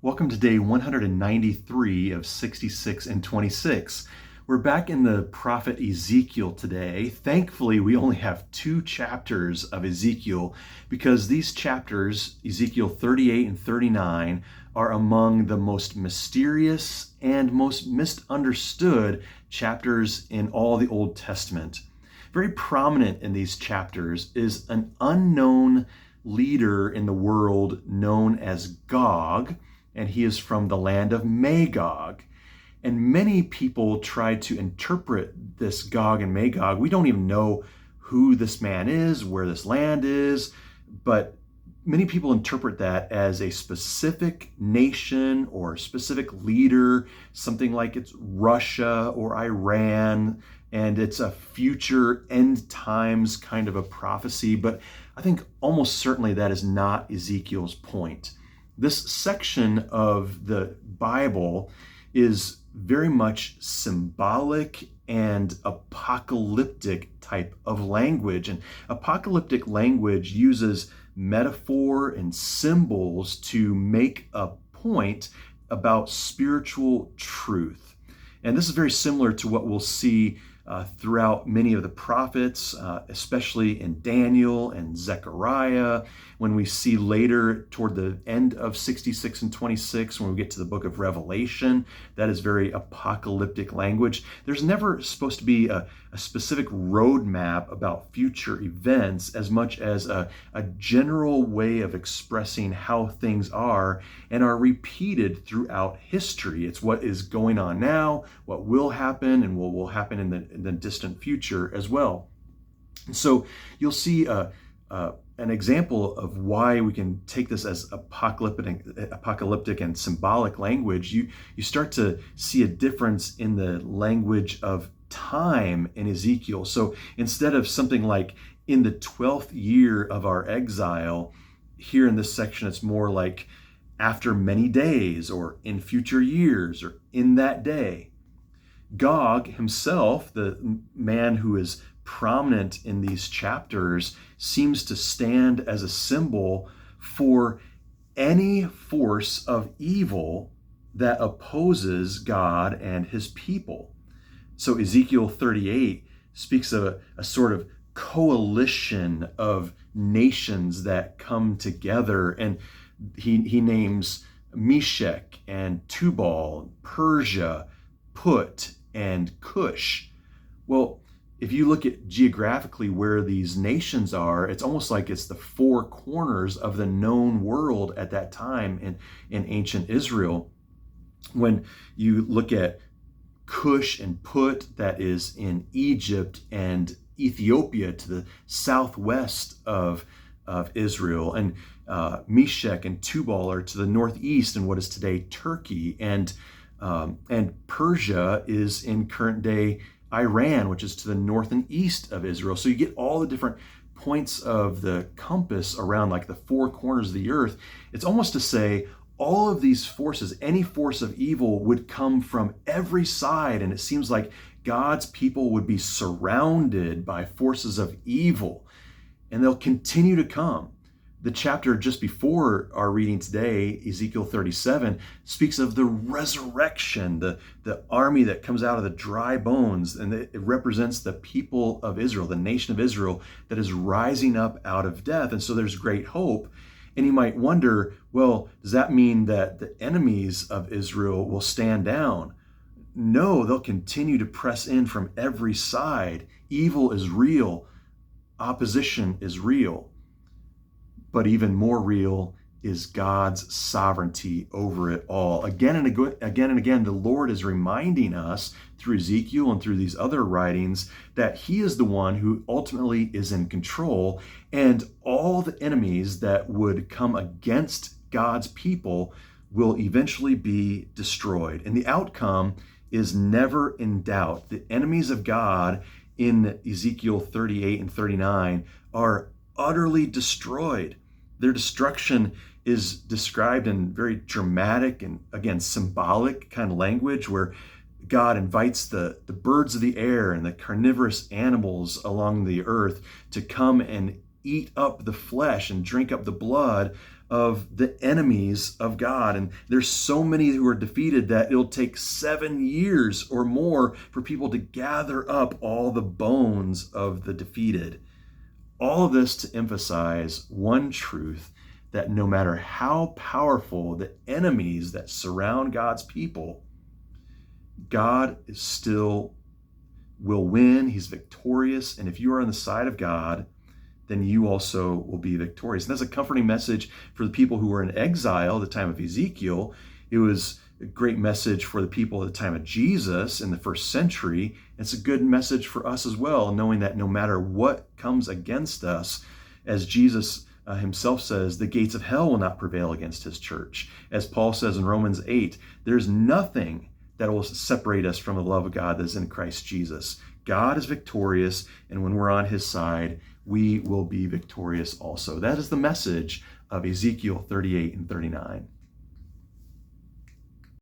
Welcome to day 193 of 66 and 26. We're back in the prophet Ezekiel today. Thankfully, we only have 2 chapters of Ezekiel because these chapters, Ezekiel 38 and 39, are among the most mysterious and most misunderstood chapters in all the Old Testament. Very prominent in these chapters is an unknown leader in the world known as Gog, and he is from the land of Magog. And many people try to interpret this Gog and Magog. We don't even know who this man is, where this land is, but many people interpret that as a specific nation or specific leader, something like it's Russia or Iran, and it's a future end times kind of a prophecy. But I think almost certainly that is not Ezekiel's point. This section of the Bible is very much symbolic and apocalyptic type of language. And apocalyptic language uses metaphor and symbols to make a point about spiritual truth. And this is very similar to what we'll see throughout many of the prophets, especially in Daniel and Zechariah. When we see later toward the end of 66 and 26, when we get to the book of Revelation, that is very apocalyptic language. There's never supposed to be a specific roadmap about future events as much as a general way of expressing how things are and are repeated throughout history. It's what is going on now, what will happen, and what will happen in the distant future as well. So you'll see an example of why we can take this as apocalyptic and symbolic language. You start to see a difference in the language of time in Ezekiel. So instead of something like in the 12th year of our exile, here in this section it's more like after many days, or in future years, or in that day. Gog himself, the man who is prominent in these chapters, seems to stand as a symbol for any force of evil that opposes God and his people. So Ezekiel 38 speaks of a sort of coalition of nations that come together, and he names Meshech and Tubal, Persia, Put, and Cush. Well, if you look at geographically where these nations are, it's almost like it's the 4 corners of the known world at that time in ancient Israel. When you look at Cush and Put, that is in Egypt and Ethiopia to the southwest of Israel, and Meshech and Tubal are to the northeast in what is today Turkey, and Persia is in current day Iran, which is to the north and east of Israel. So you get all the different points of the compass around like the 4 corners of the earth. It's almost to say all of these forces, any force of evil, would come from every side, and it seems like God's people would be surrounded by forces of evil, and they'll continue to come. The chapter just before our reading today, Ezekiel 37, speaks of the resurrection, the army that comes out of the dry bones, and it represents the people of Israel, the nation of Israel that is rising up out of death. And so there's great hope. And you might wonder, well, does that mean that the enemies of Israel will stand down? No, they'll continue to press in from every side. Evil is real. Opposition is real. But even more real is God's sovereignty over it all. Again and again, the Lord is reminding us through Ezekiel and through these other writings that he is the one who ultimately is in control, and all the enemies that would come against God's people will eventually be destroyed. And the outcome is never in doubt. The enemies of God in Ezekiel 38 and 39 are utterly destroyed. Their destruction is described in very dramatic and, again, symbolic kind of language, where God invites the birds of the air and the carnivorous animals along the earth to come and eat up the flesh and drink up the blood of the enemies of God. And there's so many who are defeated that it'll take 7 years or more for people to gather up all the bones of the defeated. All of this to emphasize one truth, that no matter how powerful the enemies that surround God's people, God is still will win. He's victorious. And if you are on the side of God, then you also will be victorious. And that's a comforting message for the people who were in exile at the time of Ezekiel. It was a great message for the people at the time of Jesus in the first century. It's a good message for us as well, knowing that no matter what comes against us, as Jesus himself says, the gates of hell will not prevail against his church. As Paul says in Romans 8, there's nothing that will separate us from the love of God that is in Christ Jesus. God is victorious, and when we're on his side, we will be victorious also. That is the message of Ezekiel 38 and 39.